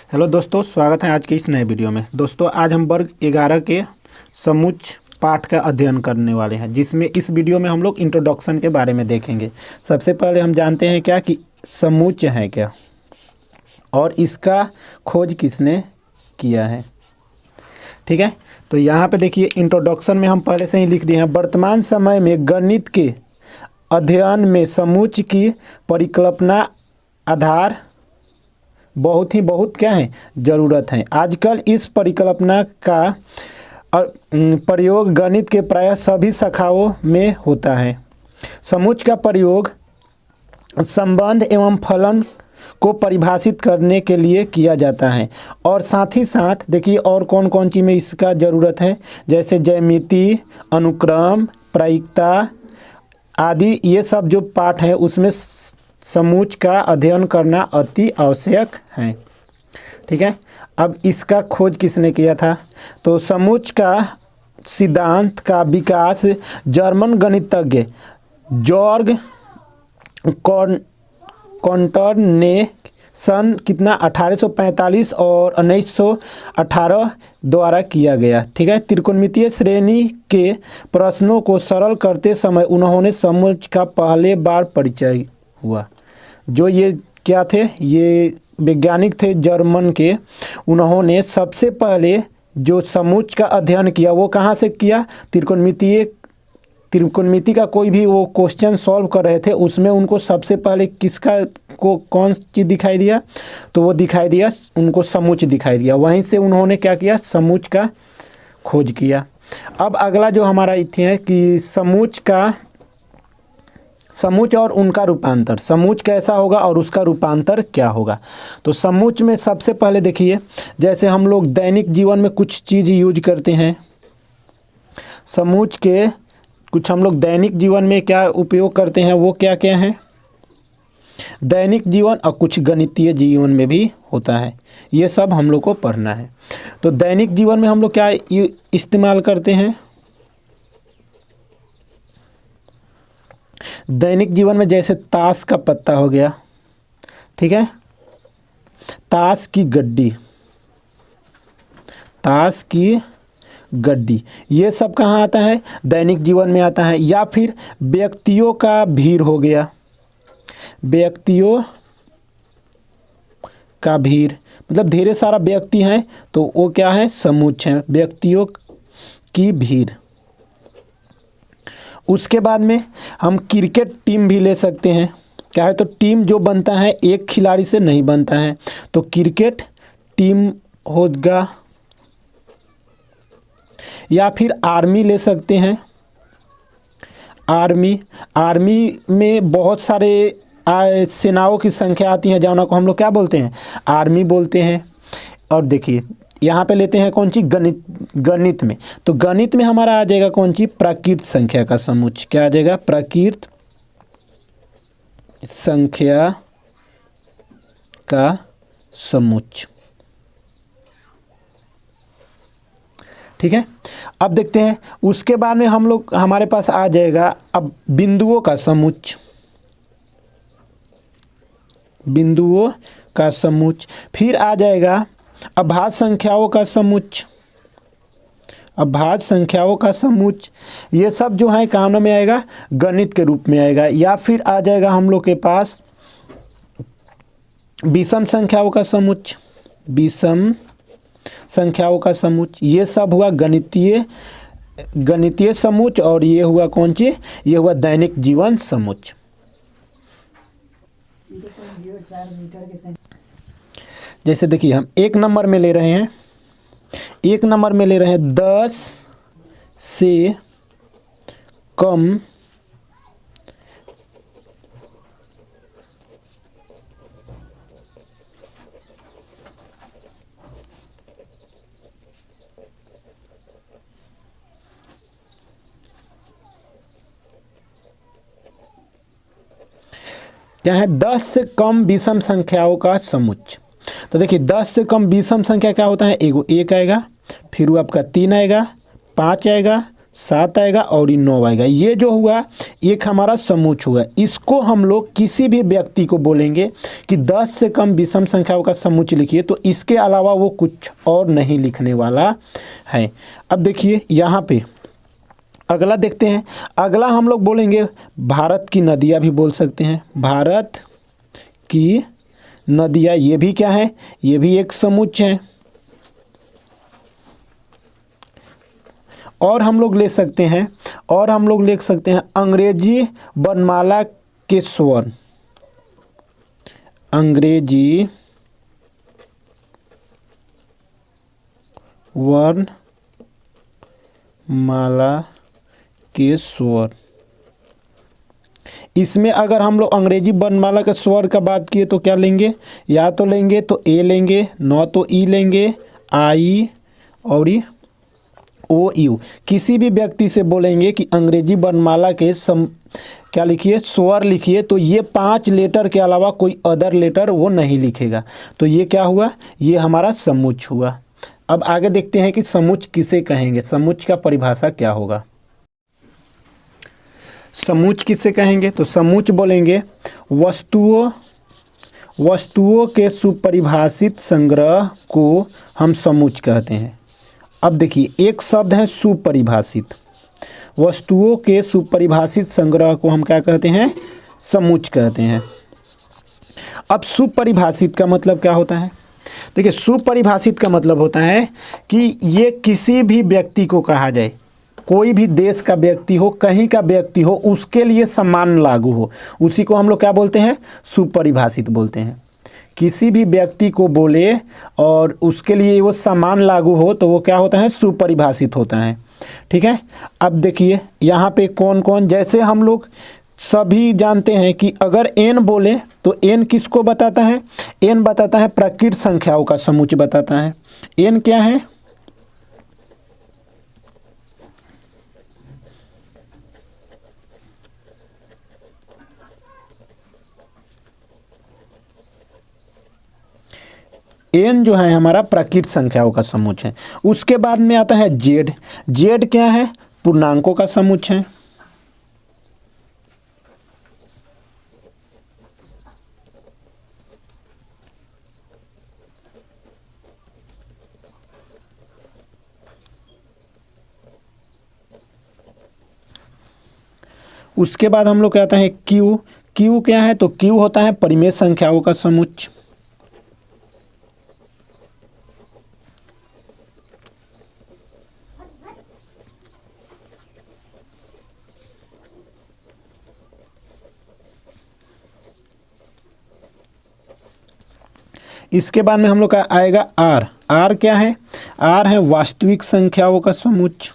Hello दोस्तों, स्वागत है आज के इस नए वीडियो में। दोस्तों आज हम वर्ग 11 के समुच्चय पाठ का अध्ययन करने वाले हैं, जिसमें इस वीडियो में हम लोग इंट्रोडक्शन के बारे में देखेंगे। सबसे पहले हम जानते हैं क्या कि समुच्चय है क्या और इसका खोज किसने किया है। ठीक है, तो यहाँ पे देखिए इंट्रोडक्शन में हम पहले से ही लिख दिए हैं। वर्तमान समय में गणित के अध्ययन में समुच्चय की परिकल्पना आधार बहुत क्या है ज़रूरत है। आजकल इस परिकल्पना का प्रयोग गणित के प्रायः सभी शाखाओं में होता है। समुच्चय का प्रयोग संबंध एवं फलन को परिभाषित करने के लिए किया जाता है और साथ ही साथ देखिए और कौन कौन चीज़ में इसका ज़रूरत है, जैसे ज्यामिति, अनुक्रम, प्रायिकता आदि। ये सब जो पाठ है उसमें समुच्चय का अध्ययन करना अति आवश्यक है। ठीक है, अब इसका खोज किसने किया था? तो समुच्चय का सिद्धांत का विकास जर्मन गणितज्ञ जॉर्ग कॉन्टर ने सन 1845 और 1918 द्वारा किया गया। ठीक है, त्रिकोणमितीय श्रेणी के प्रश्नों को सरल करते समय उन्होंने समुच्चय का पहले बार परिचय हुआ। जो ये क्या थे, ये वैज्ञानिक थे जर्मन के। उन्होंने सबसे पहले जो समुच्चय का अध्ययन किया वो कहाँ से किया? त्रिकोणमिति का कोई भी वो क्वेश्चन सॉल्व कर रहे थे, उसमें उनको सबसे पहले किसका को कौन चीज़ दिखाई दिया? तो वो दिखाई दिया उनको समुच्चय दिखाई दिया। वहीं से उन्होंने क्या किया? समुच्चय का खोज किया। अब अगला जो हमारा इति है कि समुच्चय और उनका रूपांतर। समुच्चय कैसा होगा और उसका रूपांतर क्या होगा? तो समुच्चय में सबसे पहले देखिए, जैसे हम लोग दैनिक जीवन में कुछ चीज़ यूज करते हैं, समुच्चय के कुछ हम लोग दैनिक जीवन में क्या उपयोग करते हैं, वो क्या क्या है? दैनिक जीवन और कुछ गणितीय जीवन में भी होता है। ये सब हम लोग को पढ़ना है। तो दैनिक जीवन में हम लोग क्या इस्तेमाल करते हैं? दैनिक जीवन में जैसे ताश का पत्ता हो गया, ठीक है, ताश की गड्डी, ये सब कहाँ आता है? दैनिक जीवन में आता है। या फिर व्यक्तियों का भीड़ हो गया, व्यक्तियों का भीड़ मतलब ढेर सारा व्यक्ति हैं तो वो क्या है? समुच्चय है, व्यक्तियों की भीड़। उसके बाद में हम क्रिकेट टीम भी ले सकते हैं। क्या है? तो टीम जो बनता है एक खिलाड़ी से नहीं बनता है, तो क्रिकेट टीम होगा। या फिर आर्मी ले सकते हैं। आर्मी में बहुत सारे सेनाओं की संख्या आती है, जहाँ को हम लोग क्या बोलते हैं? आर्मी बोलते हैं। और देखिए यहाँ पे लेते हैं कौन सी? गणित में। तो गणित में हमारा आ जाएगा कौन सी? प्राकृत संख्या का समुच्चय। क्या आ जाएगा? प्राकृत संख्या का समुच्चय। ठीक है, अब देखते हैं उसके बाद में हमारे पास आ जाएगा अब बिंदुओं का समुच्चय। बिंदुओं का समुच्चय। फिर आ जाएगा अभाज्य संख्याओं का समुच्चय। अभाज्य संख्याओं का समुच्चय। ये सब जो है काम में आएगा गणित के रूप में आएगा। या फिर आ जाएगा हम लोग के पास विषम संख्याओं का समुच्चय। विषम संख्याओं का समुच्चय। ये सब हुआ गणितीय समुच्चय। और ये हुआ कौन सी? ये हुआ दैनिक जीवन समुच्चय। जैसे देखिए हम एक नंबर में ले रहे हैं, 10 से कम क्या है? 10 से कम विषम संख्याओं का समुच्चय। तो देखिए 10 से कम विषम संख्या क्या होता है? एक आएगा, फिर वो आपका 3 आएगा, 5 आएगा, 7 आएगा और ये 9 आएगा। ये जो हुआ एक हमारा समूच हुआ। इसको हम लोग किसी भी व्यक्ति को बोलेंगे कि 10 से कम विषम संख्याओं का समूच लिखिए, तो इसके अलावा वो कुछ और नहीं लिखने वाला है। अब देखिए यहाँ पे अगला देखते हैं। अगला हम लोग बोलेंगे भारत की नदियाँ भी बोल सकते हैं। भारत की नदियाँ, ये भी क्या है, ये भी एक समुच्चय है। और हम लोग ले सकते हैं, और हम लोग लिख सकते हैं अंग्रेजी वर्णमाला के स्वर। अंग्रेजी वर्णमाला के स्वर। इसमें अगर हम लोग अंग्रेजी वर्णमाला के स्वर का बात किए तो क्या लेंगे, या तो लेंगे तो ए लेंगे, न तो ई लेंगे, आई और ओ यू। किसी भी व्यक्ति से बोलेंगे कि अंग्रेजी वर्णमाला के क्या लिखिए, स्वर लिखिए, तो ये 5 लेटर के अलावा कोई अदर लेटर वो नहीं लिखेगा। तो ये क्या हुआ, ये हमारा समुच्चय हुआ। अब आगे देखते हैं कि समुच्चय किसे कहेंगे, समुच्चय का परिभाषा क्या होगा। समुच्चय किसे कहेंगे, तो समुच्चय बोलेंगे वस्तुओं के सुपरिभाषित संग्रह को हम समुच्चय कहते हैं। अब देखिए एक शब्द है सुपरिभाषित, वस्तुओं के सुपरिभाषित संग्रह को हम क्या कहते हैं, समुच्चय कहते हैं। अब सुपरिभाषित का मतलब क्या होता है, देखिए सुपरिभाषित का मतलब होता है कि ये किसी भी व्यक्ति को कहा जाए, कोई भी देश का व्यक्ति हो, कहीं का व्यक्ति हो, उसके लिए समान लागू हो, उसी को हम लोग क्या बोलते हैं, सुपरिभाषित बोलते हैं। किसी भी व्यक्ति को बोले और उसके लिए वो समान लागू हो तो वो क्या होता है, सुपरिभाषित होता है। ठीक है। अब देखिए यहाँ पे कौन कौन, जैसे हम लोग सभी जानते हैं कि अगर n बोले तो n किसको बताता है, n बताता है प्रकृत संख्याओं का समुच्चय बताता है। n क्या है, n जो है हमारा प्राकृत संख्याओं का समुच्चय है। उसके बाद में आता है z। z क्या है, पूर्णांकों का समुच्चय है। उसके बाद हम लोग क्या आता है q। q क्या है, तो q होता है परिमेय संख्याओं का समुच्चय। इसके बाद में हम लोग का आएगा r। r क्या है, r है वास्तविक संख्याओं का समुच्चय।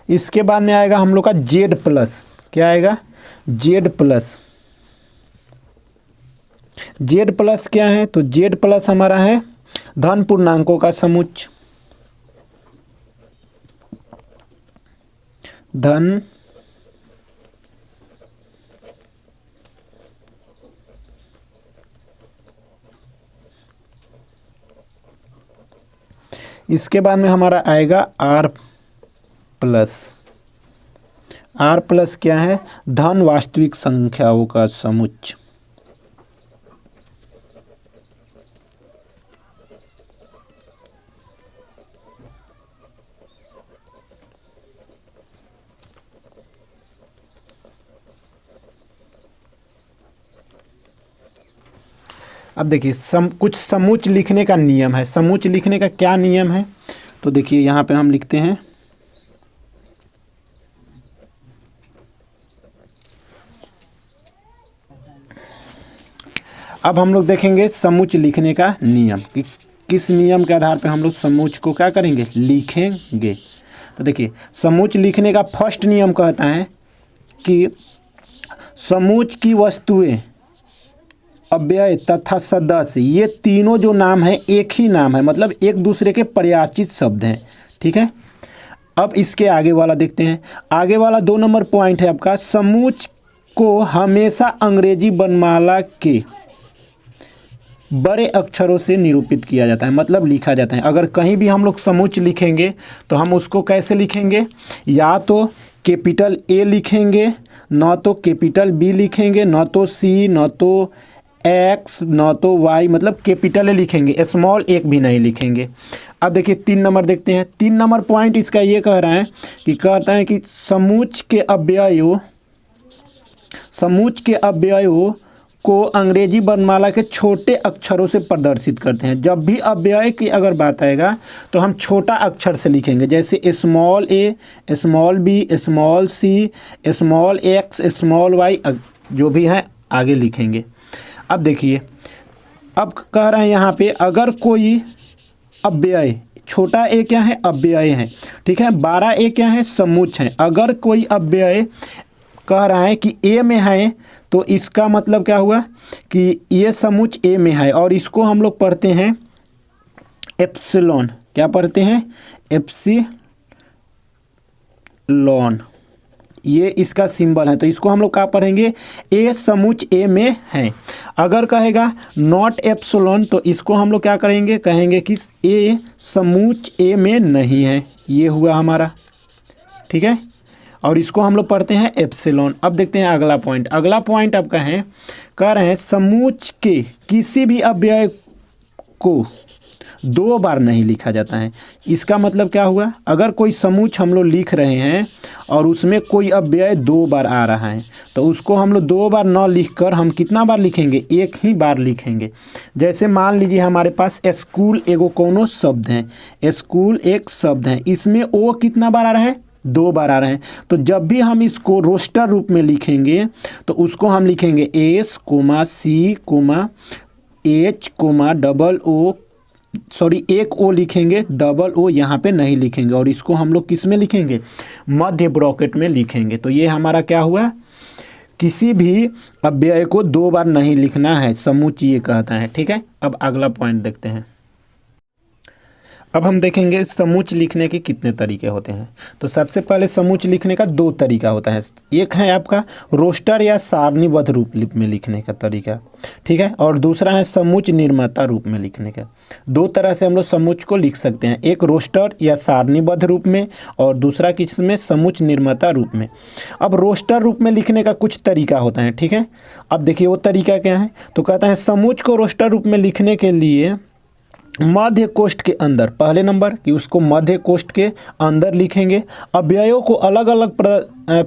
इसके बाद में आएगा हम लोग का z प्लस। क्या आएगा, z प्लस। z प्लस क्या है, तो z प्लस हमारा है धन पूर्णांकों का समुच्चय। धन इसके बाद में हमारा आएगा r प्लस। r प्लस क्या है, धन वास्तविक संख्याओं का समुच्चय। अब देखिए कुछ समुच्चय लिखने का नियम है। समुच्चय लिखने का क्या नियम है, तो देखिए यहाँ पे हम लिखते हैं अब हम लोग देखेंगे समुच्चय लिखने का नियम कि किस नियम के आधार पे हम लोग समुच्चय को क्या करेंगे, लिखेंगे। तो देखिए समुच्चय लिखने का फर्स्ट नियम कहता है कि समुच्चय की वस्तुएं, अव्यय तथा सदस्य, ये तीनों जो नाम है एक ही नाम है, मतलब एक दूसरे के पर्यायवाची शब्द हैं। ठीक है। अब इसके आगे वाला देखते हैं। आगे वाला 2 नंबर पॉइंट है आपका, समूच को हमेशा अंग्रेजी वर्णमाला के बड़े अक्षरों से निरूपित किया जाता है, मतलब लिखा जाता है। अगर कहीं भी हम लोग समूच लिखेंगे तो हम उसको कैसे लिखेंगे, या तो कैपिटल ए लिखेंगे, न तो कैपिटल बी लिखेंगे, न तो सी, न तो एक्स, न तो वाई, मतलब कैपिटल ए लिखेंगे, स्मॉल एक भी नहीं लिखेंगे। अब देखिए 3 नंबर देखते हैं। 3 नंबर पॉइंट इसका ये कह रहा है कि कहता है कि समूच के अव्ययों को अंग्रेजी वर्णमाला के छोटे अक्षरों से प्रदर्शित करते हैं। जब भी अव्यय की अगर बात आएगा तो हम छोटा अक्षर से लिखेंगे, जैसे स्मॉल ए, small B, small C, small x, small Y, जो भी हैं आगे लिखेंगे। अब देखिए, अब कह रहे हैं यहाँ पे अगर कोई अव्यय, छोटा ए क्या है, अव्यय है, ठीक है, 12 ए क्या है, समूच है। अगर कोई अव्यय कह रहा है कि ए में है तो इसका मतलब क्या हुआ कि ये समूच ए में है, और इसको हम लोग पढ़ते हैं एप्सिलॉन। क्या पढ़ते हैं, एप्सिलॉन, ये इसका सिंबल है, तो इसको हम लोग क्या पढ़ेंगे, ए समूच ए में है। अगर कहेगा नॉट एप्सिलॉन तो इसको हम लोग क्या करेंगे, कहेंगे कि ए समूच ए में नहीं है, ये हुआ हमारा, ठीक है, और इसको हम लोग पढ़ते हैं एप्सिलॉन। अब देखते हैं अगला पॉइंट। अगला पॉइंट आपका है, कह रहे हैं समूच के किसी भी अव्यय को 2 बार नहीं लिखा जाता है। इसका मतलब क्या हुआ, अगर कोई समूच हम लोग लिख रहे हैं और उसमें कोई अव्यय 2 बार आ रहा है तो उसको हम लोग 2 बार न लिखकर हम कितना बार लिखेंगे, 1 ही बार लिखेंगे। जैसे मान लीजिए हमारे पास स्कूल एगो कोनो शब्द है, स्कूल एक शब्द है, इसमें ओ कितना बार आ रहा है, 2 बार आ रहे हैं। तो जब भी हम इसको रोस्टर रूप में लिखेंगे तो उसको हम लिखेंगे S comma C comma H comma double O, sorry एक ओ लिखेंगे, डबल ओ यहाँ पे नहीं लिखेंगे, और इसको हम लोग किस में लिखेंगे, मध्य ब्रैकेट में लिखेंगे। तो ये हमारा क्या हुआ, किसी भी अव्यय को 2 बार नहीं लिखना है, समूच ये कहता है, ठीक है। अब अगला पॉइंट देखते हैं। अब हम देखेंगे समूच लिखने के कितने तरीके होते हैं। तो सबसे पहले समूच लिखने का 2 तरीका होता है। एक है आपका रोस्टर या सारणीबद्ध रूप में लिखने का तरीका, ठीक है, और दूसरा है समूच निर्माता रूप में लिखने का। 2 तरह से हम लोग समूच को लिख सकते हैं, एक रोस्टर या सारणीबद्ध रूप में और दूसरा किसमें, समूच निर्माता रूप में। अब रोस्टर रूप में लिखने का कुछ तरीका होता है, ठीक है। अब देखिए वो तरीका क्या है, तो कहता है समूच को रोस्टर रूप में लिखने के लिए मध्य कोष्ठ के अंदर, पहले नंबर कि उसको मध्य कोष्ठ के अंदर लिखेंगे। अव्ययों को अलग अलग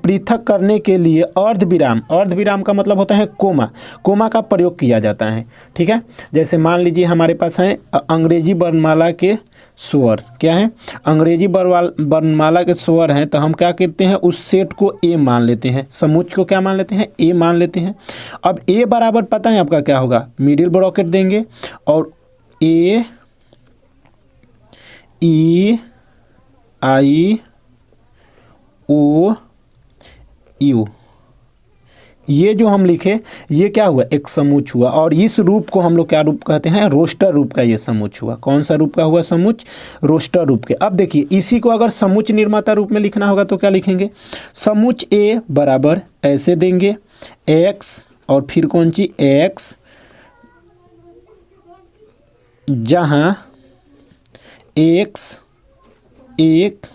पृथक करने के लिए अर्धविराम, अर्धविराम का मतलब होता है कोमा, कोमा का प्रयोग किया जाता है, ठीक है। जैसे मान लीजिए हमारे पास है अंग्रेजी वर्णमाला के स्वर, क्या है, अंग्रेजी वर्णमाला के स्वर हैं, तो हम क्या करते हैं, उस सेट को ए मान लेते हैं, समूच को क्या मान लेते हैं, ए मान लेते हैं। अब ए बराबर पता है आपका क्या होगा, मिडिल ब्रैकेट देंगे और ए ई आई ओ यू, ये जो हम लिखे ये क्या हुआ, एक समूच हुआ, और इस रूप को हम लोग क्या रूप कहते हैं, रोस्टर रूप का ये समूच हुआ। कौन सा रूप का हुआ समूच, रोस्टर रूप के। अब देखिए इसी को अगर समूच निर्माता रूप में लिखना होगा तो क्या लिखेंगे, समूच ए बराबर ऐसे देंगे एक्स और फिर कौन सी एक्स, जहाँ एक्स एक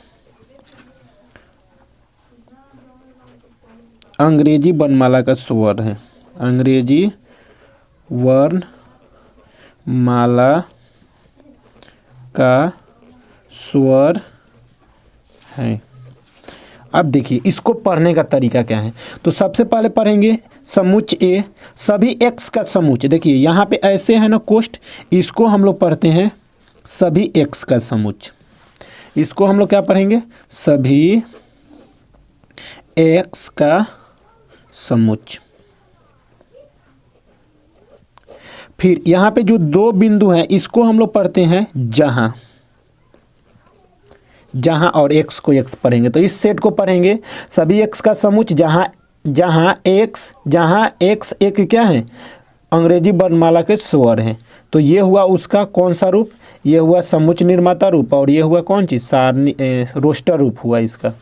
अंग्रेजी वर्णमाला का स्वर है, अंग्रेजी वर्णमाला का स्वर है। अब देखिए इसको पढ़ने का तरीका क्या है, तो सबसे पहले पढ़ेंगे समूच ए, सभी एक्स का समूच। देखिए यहाँ पे ऐसे है ना कोष्ठ, इसको हम लोग पढ़ते हैं सभी एक्स का समूच। इसको हम लोग क्या पढ़ेंगे, सभी एक्स का समूच। फिर यहाँ पे जो 2 बिंदु हैं इसको हम लोग पढ़ते हैं जहाँ, जहाँ और एक्स को एक्स पढ़ेंगे, तो इस सेट को पढ़ेंगे सभी एक्स का समूच जहाँ एक्स एक क्या है, अंग्रेजी वर्णमाला के स्वर हैं। तो ये हुआ उसका कौन सा रूप, ये हुआ समुच्च निर्माता रूप और ये हुआ कौन चीज़, सारणी रोस्टर रूप हुआ इसका।